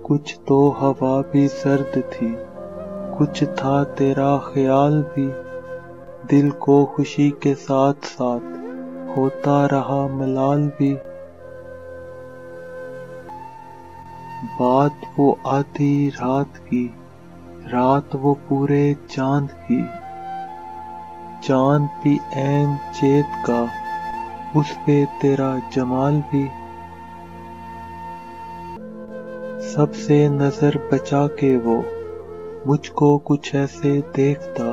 کچھ تو ہوا بھی سرد تھی، کچھ تھا تیرا خیال بھی، دل کو خوشی کے ساتھ ساتھ ہوتا رہا ملال بھی۔ بات وہ آدھی رات کی، رات وہ پورے چاند کی، چاند بھی عین چیت کا، اس پہ تیرا جمال بھی۔ سب سے نظر بچا کے وہ مجھ کو کچھ ایسے دیکھتا،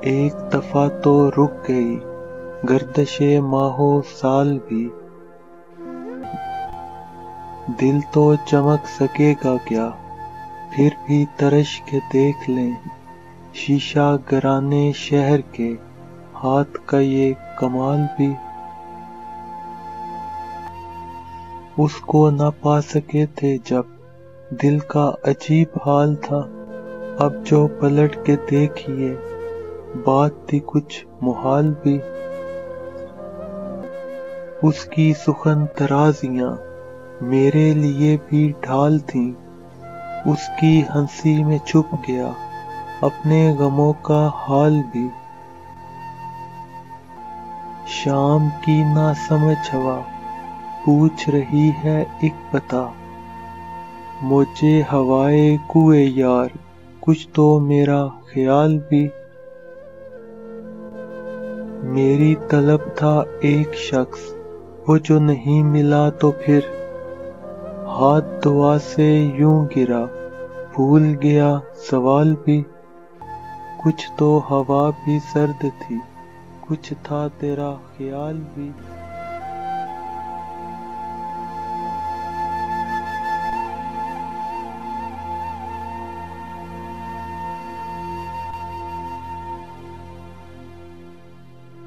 ایک دفعہ تو رک گئی گردش ماہ و سال بھی۔ دل تو چمک سکے گا کیا، پھر بھی ترش کے دیکھ لیں، شیشہ گرانے شہر کے ہاتھ کا یہ کمال بھی۔ اس کو نہ پا سکے تھے جب دل کا عجیب حال تھا، اب جو پلٹ کے دیکھیے بات تھی کچھ محال بھی۔ اس کی سخن طرازیاں میرے لیے بھی ڈھال تھیں، اس کی ہنسی میں چھپ گیا اپنے غموں کا حال بھی۔ شام کی نہ سمجھ ہوا پوچھ رہی ہے ایک بتا، مجھے ہوائے کوئے یار کچھ تو میرا خیال بھی۔ میری طلب تھا ایک شخص، وہ جو نہیں ملا تو پھر ہاتھ دعا سے یوں گرا، بھول گیا سوال بھی۔ کچھ تو ہوا بھی سرد تھی، کچھ تھا تیرا خیال بھی۔